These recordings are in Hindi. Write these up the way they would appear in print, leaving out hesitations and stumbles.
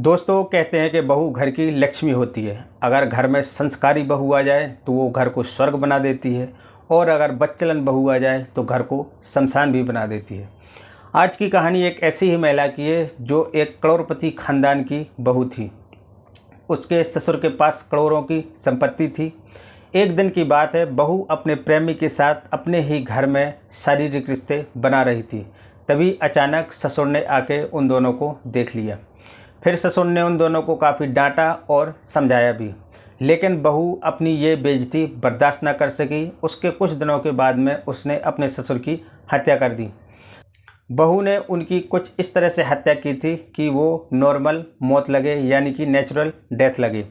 दोस्तों कहते हैं कि बहू घर की लक्ष्मी होती है। अगर घर में संस्कारी बहू आ जाए तो वो घर को स्वर्ग बना देती है, और अगर बच्चलन बहू आ जाए तो घर को शमशान भी बना देती है। आज की कहानी एक ऐसी ही महिला की है जो एक करोड़पति खानदान की बहू थी। उसके ससुर के पास करोड़ों की संपत्ति थी। एक दिन की बात है, बहू अपने प्रेमी के साथ अपने ही घर में शारीरिक रिश्ते बना रही थी। तभी अचानक ससुर ने आके उन दोनों को देख लिया। फिर ससुर ने उन दोनों को काफ़ी डांटा और समझाया भी, लेकिन बहू अपनी ये बेइज्जती बर्दाश्त न कर सकी। उसके कुछ दिनों के बाद में उसने अपने ससुर की हत्या कर दी। बहू ने उनकी कुछ इस तरह से हत्या की थी कि वो नॉर्मल मौत लगे, यानी कि नेचुरल डेथ लगे।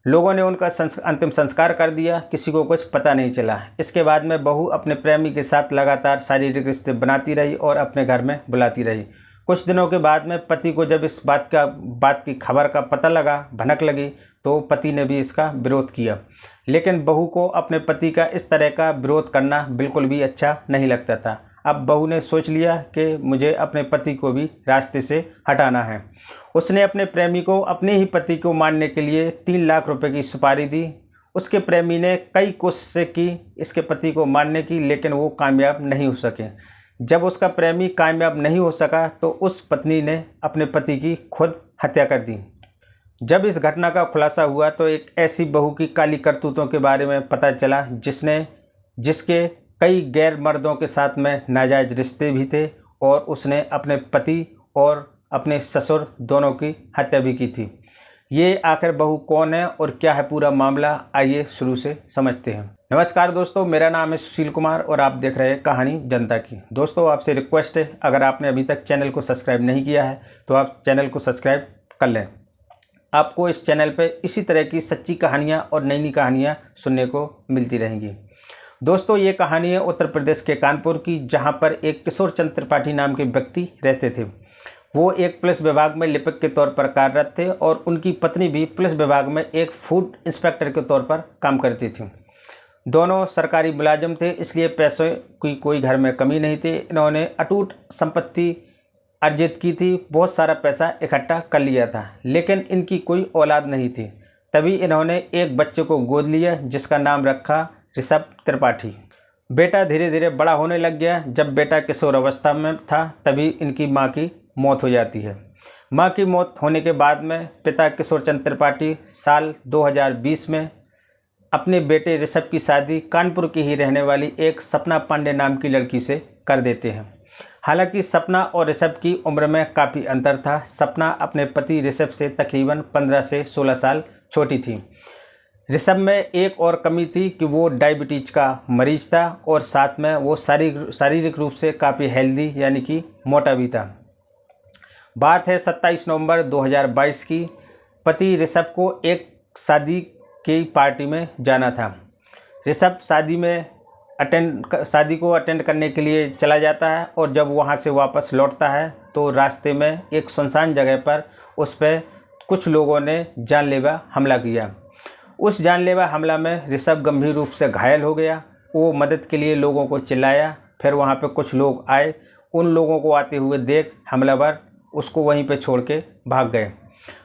लोगों ने उनका अंतिम संस्कार कर दिया, किसी को कुछ पता नहीं चला। इसके बाद में बहू अपने प्रेमी के साथ लगातार शारीरिक रिश्ते बनाती रही और अपने घर में बुलाती रही। कुछ दिनों के बाद में पति को जब इस बात की खबर का पता लगा, भनक लगी, तो पति ने भी इसका विरोध किया। लेकिन बहू को अपने पति का इस तरह का विरोध करना बिल्कुल भी अच्छा नहीं लगता था। अब बहू ने सोच लिया कि मुझे अपने पति को भी रास्ते से हटाना है। उसने अपने प्रेमी को अपने ही पति को मारने के लिए 3 लाख रुपए की सुपारी दी। उसके प्रेमी ने कई कोशिशें की इसके पति को मारने की, लेकिन वो कामयाब नहीं हो सके। जब उसका प्रेमी कामयाब नहीं हो सका तो उस पत्नी ने अपने पति की खुद हत्या कर दी। जब इस घटना का खुलासा हुआ तो एक ऐसी बहू की काली करतूतों के बारे में पता चला जिसके कई गैर मर्दों के साथ में नाजायज रिश्ते भी थे, और उसने अपने पति और अपने ससुर दोनों की हत्या भी की थी। ये आखिर बहू कौन है और क्या है पूरा मामला, आइए शुरू से समझते हैं। नमस्कार दोस्तों, मेरा नाम है सुशील कुमार और आप देख रहे हैं कहानी जनता की। दोस्तों आपसे रिक्वेस्ट है, अगर आपने अभी तक चैनल को सब्सक्राइब नहीं किया है तो आप चैनल को सब्सक्राइब कर लें। आपको इस चैनल पर इसी तरह की सच्ची कहानियाँ और नई नई कहानियाँ सुनने को मिलती रहेंगी। दोस्तों ये कहानी है उत्तर प्रदेश के कानपुर की, जहाँ पर एक किशोर चंद्र त्रिपाठी नाम के व्यक्ति रहते थे। वो एक पुलिस विभाग में लिपिक के तौर पर कार्यरत थे और उनकी पत्नी भी पुलिस विभाग में एक फूड इंस्पेक्टर के तौर पर काम करती थी। दोनों सरकारी मुलाजिम थे, इसलिए पैसों की कोई घर में कमी नहीं थी। इन्होंने अटूट संपत्ति अर्जित की थी, बहुत सारा पैसा इकट्ठा कर लिया था, लेकिन इनकी कोई औलाद नहीं थी। तभी इन्होंने एक बच्चे को गोद लिया जिसका नाम रखा ऋषभ त्रिपाठी। बेटा धीरे धीरे बड़ा होने लग गया। जब बेटा किशोर अवस्था में था तभी इनकी माँ की मौत हो जाती है। माँ की मौत होने के बाद में पिता किशोर चंद्र त्रिपाठी साल 2020 में अपने बेटे ऋषभ की शादी कानपुर की ही रहने वाली एक सपना पांडे नाम की लड़की से कर देते हैं। हालांकि सपना और ऋषभ की उम्र में काफ़ी अंतर था। सपना अपने पति ऋषभ से तकरीबन 15 से 16 साल छोटी थी। ऋषभ में एक और कमी थी कि वो डायबिटीज का मरीज था और साथ में वो शारीरिक रूप से काफ़ी हेल्दी यानी कि मोटा भी था। बात है 27 नवंबर 2022 की। पति ऋषभ को एक शादी की पार्टी में जाना था। ऋषभ शादी को अटेंड करने के लिए चला जाता है, और जब वहाँ से वापस लौटता है तो रास्ते में एक सुनसान जगह पर उस पर कुछ लोगों ने जानलेवा हमला किया। उस जानलेवा हमला में ऋषभ गंभीर रूप से घायल हो गया। वो मदद के लिए लोगों को चिल्लाया। फिर वहाँ पे कुछ लोग आए। उन लोगों को आते हुए देख हमलावर उसको वहीं पे छोड़ के भाग गए।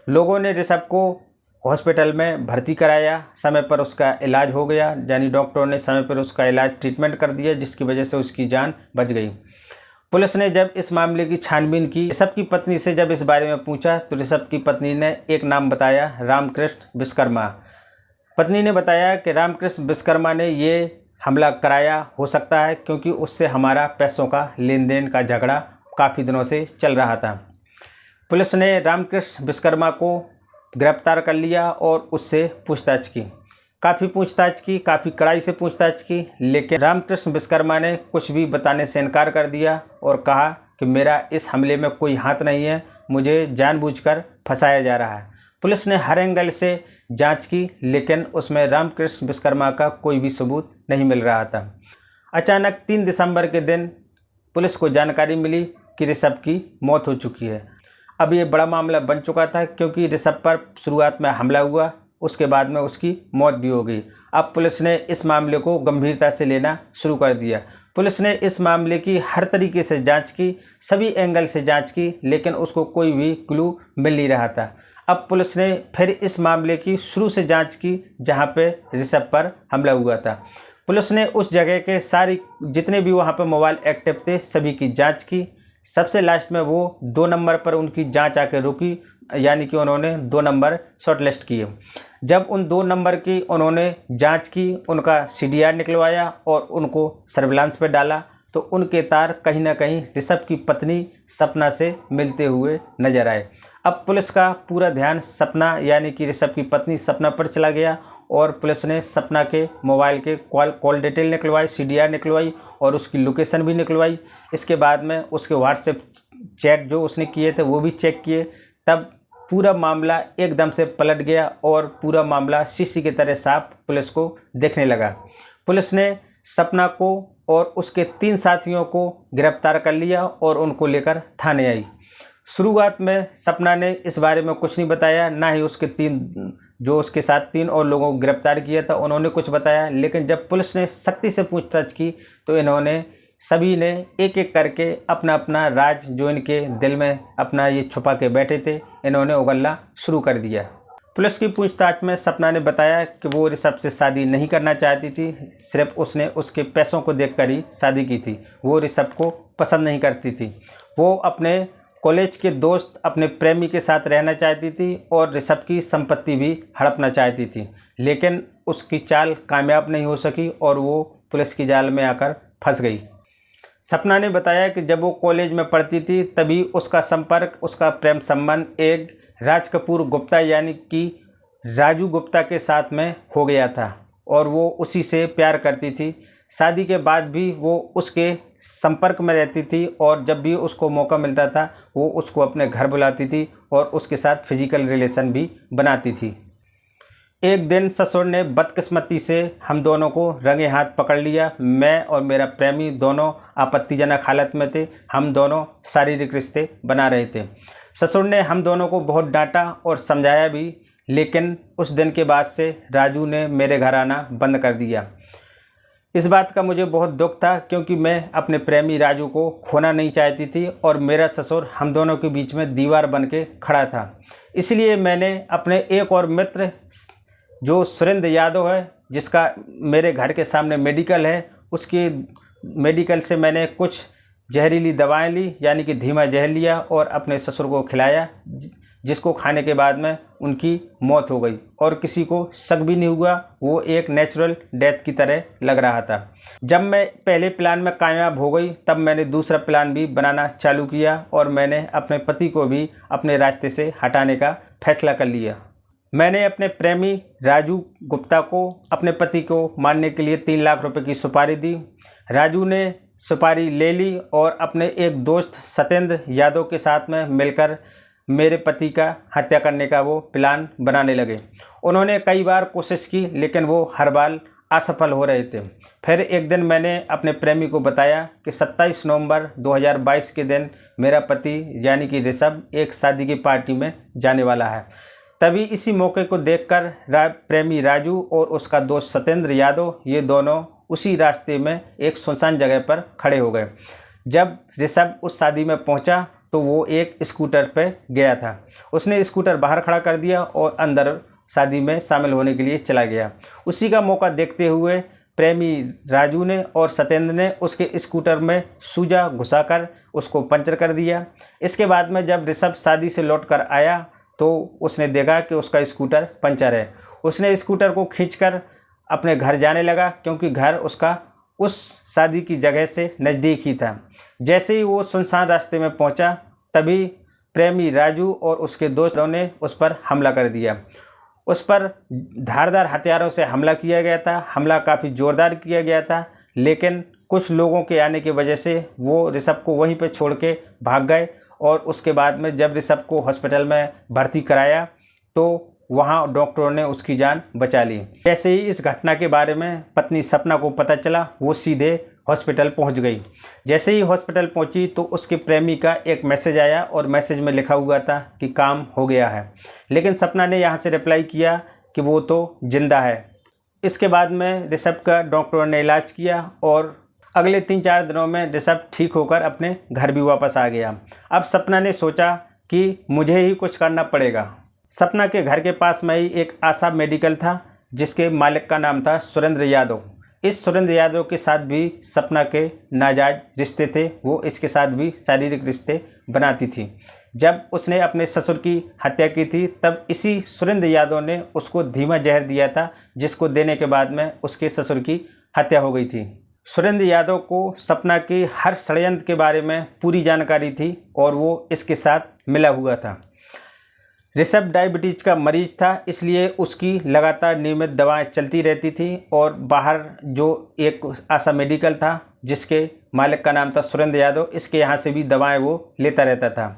लोगों ने ऋषभ को हॉस्पिटल में भर्ती कराया। समय पर उसका इलाज हो गया, यानी डॉक्टरों ने समय पर उसका इलाज ट्रीटमेंट कर दिया, जिसकी वजह से उसकी जान बच गई। पुलिस ने जब इस मामले की छानबीन की, ऋषभ की पत्नी से जब इस बारे में पूछा तो ऋषभ की पत्नी ने एक नाम बताया, रामकृष्ण विश्वकर्मा। पत्नी ने बताया कि रामकृष्ण विश्वकर्मा ने ये हमला कराया हो सकता है, क्योंकि उससे हमारा पैसों का लेन देन का झगड़ा काफ़ी दिनों से चल रहा था। पुलिस ने रामकृष्ण विश्वकर्मा को गिरफ्तार कर लिया और उससे पूछताछ की। काफ़ी कड़ाई से पूछताछ की, लेकिन रामकृष्ण विश्वकर्मा ने कुछ भी बताने से इनकार कर दिया और कहा कि मेरा इस हमले में कोई हाथ नहीं है, मुझे जानबूझकर फंसाया जा रहा है। पुलिस ने हर एंगल से जांच की, लेकिन उसमें रामकृष्ण विश्वकर्मा का कोई भी सबूत नहीं मिल रहा था। अचानक 3 दिसंबर के दिन पुलिस को जानकारी मिली कि ऋषभ की मौत हो चुकी है। अब ये बड़ा मामला बन चुका था, क्योंकि ऋषभ पर शुरुआत में हमला हुआ, उसके बाद में उसकी मौत भी हो गई। अब पुलिस ने इस मामले को गंभीरता से लेना शुरू कर दिया। पुलिस ने इस मामले की हर तरीके से जांच की, सभी एंगल से जांच की, लेकिन उसको कोई भी क्लू मिल नहीं रहा था। अब पुलिस ने फिर इस मामले की शुरू से जांच की जहां पे ऋषभ पर हमला हुआ था। पुलिस ने उस जगह के सारी जितने भी वहां पर मोबाइल एक्टिव थे सभी की जांच की। सबसे लास्ट में वो 2 नंबर पर उनकी जांच आके रुकी, यानी कि उन्होंने 2 नंबर शॉर्टलिस्ट किए। जब उन 2 नंबर की उन्होंने जांच की, उनका CDR निकलवाया और उनको सर्विलांस पे डाला, तो उनके तार कहीं ना कहीं ऋषभ की पत्नी सपना से मिलते हुए नजर आए। अब पुलिस का पूरा ध्यान सपना यानी कि ऋषभ की पत्नी सपना पर चला गया और पुलिस ने सपना के मोबाइल के कॉल डिटेल निकलवाई, CDR निकलवाई और उसकी लोकेशन भी निकलवाई। इसके बाद में उसके व्हाट्सएप चैट जो उसने किए थे वो भी चेक किए। तब पूरा मामला एकदम से पलट गया और पूरा मामला शीशी की तरह साफ पुलिस को देखने लगा। पुलिस ने सपना को और उसके 3 साथियों को गिरफ्तार कर लिया और उनको लेकर थाने आई। शुरुआत में सपना ने इस बारे में कुछ नहीं बताया, ना ही उसके साथ 3 और लोगों को गिरफ्तार किया था उन्होंने कुछ बताया। लेकिन जब पुलिस ने सख्ती से पूछताछ की तो इन्होंने सभी ने एक एक करके अपना अपना राज जो इनके दिल में अपना ये छुपा के बैठे थे इन्होंने उगलना शुरू कर दिया। पुलिस की पूछताछ में सपना ने बताया कि वो ऋषभ से शादी नहीं करना चाहती थी, सिर्फ उसने उसके पैसों को देखकर ही शादी की थी। वो ऋषभ को पसंद नहीं करती थी। वो अपने कॉलेज के दोस्त अपने प्रेमी के साथ रहना चाहती थी और ऋषभ की संपत्ति भी हड़पना चाहती थी, लेकिन उसकी चाल कामयाब नहीं हो सकी और वो पुलिस की जाल में आकर फंस गई। सपना ने बताया कि जब वो कॉलेज में पढ़ती थी तभी उसका संपर्क, उसका प्रेम संबंध एक राज कपूर गुप्ता यानी कि राजू गुप्ता के साथ में हो गया था और वो उसी से प्यार करती थी। शादी के बाद भी वो उसके संपर्क में रहती थी और जब भी उसको मौका मिलता था वो उसको अपने घर बुलाती थी और उसके साथ फिजिकल रिलेशन भी बनाती थी। एक दिन ससुर ने बदकिस्मती से हम दोनों को रंगे हाथ पकड़ लिया। मैं और मेरा प्रेमी दोनों आपत्तिजनक हालत में थे। हम दोनों शारीरिक रिश्ते बना रहे थे। ससुर ने हम दोनों को बहुत डांटा और समझाया भी, लेकिन उस दिन के बाद से राजू ने मेरे घर आना बंद कर दिया। इस बात का मुझे बहुत दुख था क्योंकि मैं अपने प्रेमी राजू को खोना नहीं चाहती थी और मेरा ससुर हम दोनों के बीच में दीवार बन के खड़ा था। इसलिए मैंने अपने एक और मित्र जो सुरेंद्र यादव है, जिसका मेरे घर के सामने मेडिकल है, उसके मेडिकल से मैंने कुछ जहरीली दवाएं ली यानी कि धीमा जहर लिया और अपने ससुर को खिलाया, जिसको खाने के बाद में उनकी मौत हो गई और किसी को शक भी नहीं हुआ। वो एक नेचुरल डेथ की तरह लग रहा था। जब मैं पहले प्लान में कामयाब हो गई तब मैंने दूसरा प्लान भी बनाना चालू किया और मैंने अपने पति को भी अपने रास्ते से हटाने का फैसला कर लिया। मैंने अपने प्रेमी राजू गुप्ता को अपने पति को मारने के लिए 3 लाख रुपए की सुपारी दी। राजू ने सुपारी ले ली और अपने एक दोस्त सत्येंद्र यादव के साथ में मिलकर मेरे पति का हत्या करने का वो प्लान बनाने लगे। उन्होंने कई बार कोशिश की लेकिन वो हर बार असफल हो रहे थे। फिर एक दिन मैंने अपने प्रेमी को बताया कि 27 नवंबर 2022 के दिन मेरा पति यानी कि ऋषभ एक शादी की पार्टी में जाने वाला है। तभी इसी मौके को देखकर प्रेमी राजू और उसका दोस्त सत्येंद्र यादव ये दोनों उसी रास्ते में एक सुनसान जगह पर खड़े हो गए। जब ऋषभ उस शादी में पहुंचा तो वो एक स्कूटर पर गया था। उसने स्कूटर बाहर खड़ा कर दिया और अंदर शादी में शामिल होने के लिए चला गया। उसी का मौका देखते हुए प्रेमी राजू ने और सत्येंद्र ने उसके स्कूटर में सूजा घुसाकर उसको पंचर कर दिया। इसके बाद में जब ऋषभ शादी से लौटकर आया तो उसने देखा कि उसका स्कूटर पंचर है। उसने स्कूटर को खींचकर अपने घर जाने लगा क्योंकि घर उसका उस शादी की जगह से नज़दीक ही था। जैसे ही वो सुनसान रास्ते में पहुंचा तभी प्रेमी राजू और उसके दोस्तों ने उस पर हमला कर दिया। उस पर धारदार हथियारों से हमला किया गया था। हमला काफ़ी ज़ोरदार किया गया था, लेकिन कुछ लोगों के आने की वजह से वो ऋषभ को वहीं पर छोड़ के भाग गए और उसके बाद में जब ऋषभ को हॉस्पिटल में भर्ती कराया तो वहां डॉक्टरों ने उसकी जान बचा ली। जैसे ही इस घटना के बारे में पत्नी सपना को पता चला वो सीधे हॉस्पिटल पहुंच गई। जैसे ही हॉस्पिटल पहुंची तो उसके प्रेमी का एक मैसेज आया और मैसेज में लिखा हुआ था कि काम हो गया है, लेकिन सपना ने यहां से रिप्लाई किया कि वो तो जिंदा है। इसके बाद में ऋषभ का डॉक्टरों ने इलाज किया और अगले 3-4 दिनों में ऋषभ ठीक होकर अपने घर भी वापस आ गया। अब सपना ने सोचा कि मुझे ही कुछ करना पड़ेगा। सपना के घर के पास में ही एक आशा मेडिकल था जिसके मालिक का नाम था सुरेंद्र यादव। इस सुरेंद्र यादव के साथ भी सपना के नाजायज रिश्ते थे, वो इसके साथ भी शारीरिक रिश्ते बनाती थी। जब उसने अपने ससुर की हत्या की थी तब इसी सुरेंद्र यादव ने उसको धीमा जहर दिया था, जिसको देने के बाद में उसके ससुर की हत्या हो गई थी। सुरेंद्र यादव को सपना के हर षड्यंत्र के बारे में पूरी जानकारी थी और वो इसके साथ मिला हुआ था। ऋषभ डायबिटीज़ का मरीज था, इसलिए उसकी लगातार नियमित दवाएं चलती रहती थी और बाहर जो एक आशा मेडिकल था जिसके मालिक का नाम था सुरेंद्र यादव, इसके यहाँ से भी दवाएं वो लेता रहता था।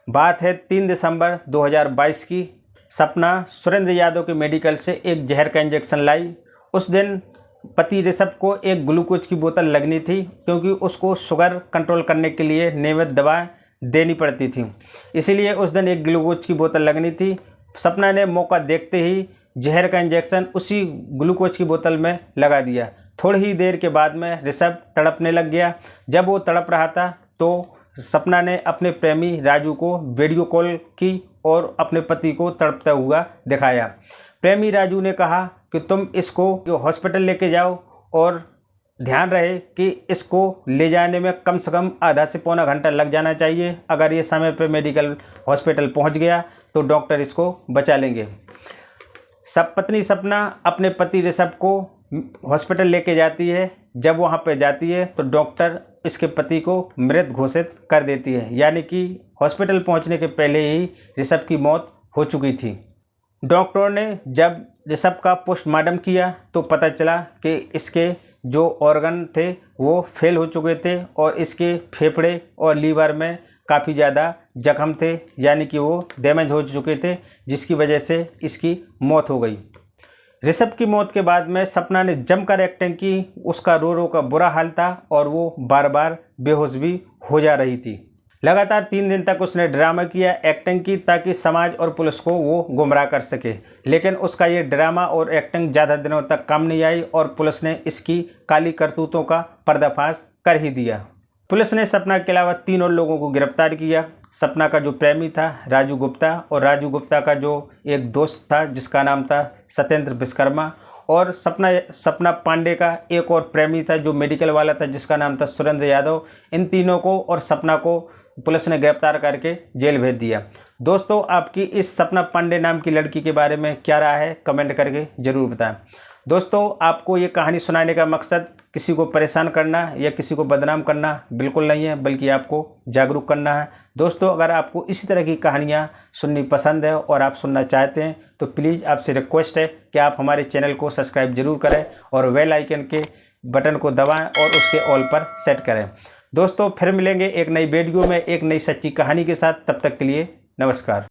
बात है 3 दिसंबर 2022 की। सपना सुरेंद्र यादव के मेडिकल से एक जहर का इंजेक्शन लाई। उस दिन पति ऋषभ को एक ग्लूकोज की बोतल लगनी थी क्योंकि उसको शुगर कंट्रोल करने के लिए नियमित दवाएं देनी पड़ती थी, इसीलिए उस दिन एक ग्लूकोज की बोतल लगनी थी। सपना ने मौका देखते ही जहर का इंजेक्शन उसी ग्लूकोज की बोतल में लगा दिया। थोड़ी ही देर के बाद में ऋषभ तड़पने लग गया। जब वो तड़प रहा था तो सपना ने अपने प्रेमी राजू को वीडियो कॉल की और अपने पति को तड़पता हुआ दिखाया। प्रेमी राजू ने कहा कि तुम इसको हॉस्पिटल लेके जाओ और ध्यान रहे कि इसको ले जाने में कम से कम आधा से पौना घंटा लग जाना चाहिए। अगर ये समय पर मेडिकल हॉस्पिटल पहुंच गया तो डॉक्टर इसको बचा लेंगे। पत्नी सपना अपने पति ऋषभ को हॉस्पिटल लेके जाती है। जब वहां पर जाती है तो डॉक्टर इसके पति को मृत घोषित कर देती है, यानी कि हॉस्पिटल पहुंचने के पहले ही ऋषभ की मौत हो चुकी थी। डॉक्टरों ने जब ऋषभ का पोस्टमार्टम किया तो पता चला कि इसके जो ऑर्गन थे वो फेल हो चुके थे और इसके फेफड़े और लीवर में काफ़ी ज़्यादा जख्म थे, यानी कि वो डैमेज हो चुके थे, जिसकी वजह से इसकी मौत हो गई। ऋषभ की मौत के बाद में सपना ने जमकर एक्टिंग की। उसका रो रो का बुरा हाल था और वो बार बार बेहोश भी हो जा रही थी। लगातार 3 दिन तक उसने ड्रामा किया, एक्टिंग की, ताकि समाज और पुलिस को वो गुमराह कर सके। लेकिन उसका ये ड्रामा और एक्टिंग ज़्यादा दिनों तक काम नहीं आई और पुलिस ने इसकी काली करतूतों का पर्दाफाश कर ही दिया। पुलिस ने सपना के अलावा 3 और लोगों को गिरफ्तार किया। सपना का जो प्रेमी था राजू गुप्ता, और राजू गुप्ता का जो एक दोस्त था जिसका नाम था सत्येंद्र विश्वकर्मा, और सपना पांडे का एक और प्रेमी था जो मेडिकल वाला था जिसका नाम था सुरेंद्र यादव। इन तीनों को और सपना को पुलिस ने गिरफ्तार करके जेल भेज दिया। दोस्तों, आपकी इस सपना पांडे नाम की लड़की के बारे में क्या राय है, कमेंट करके ज़रूर बताएं। दोस्तों, आपको ये कहानी सुनाने का मकसद किसी को परेशान करना या किसी को बदनाम करना बिल्कुल नहीं है, बल्कि आपको जागरूक करना है। दोस्तों, अगर आपको इसी तरह की कहानियाँ सुननी पसंद है और आप सुनना चाहते हैं तो प्लीज़ आपसे रिक्वेस्ट है कि आप हमारे चैनल को सब्सक्राइब जरूर करें और बेल आइकन के बटन को दबाएं और उसके ऑल पर सेट करें। दोस्तों, फिर मिलेंगे एक नई वीडियो में एक नई सच्ची कहानी के साथ। तब तक के लिए नमस्कार।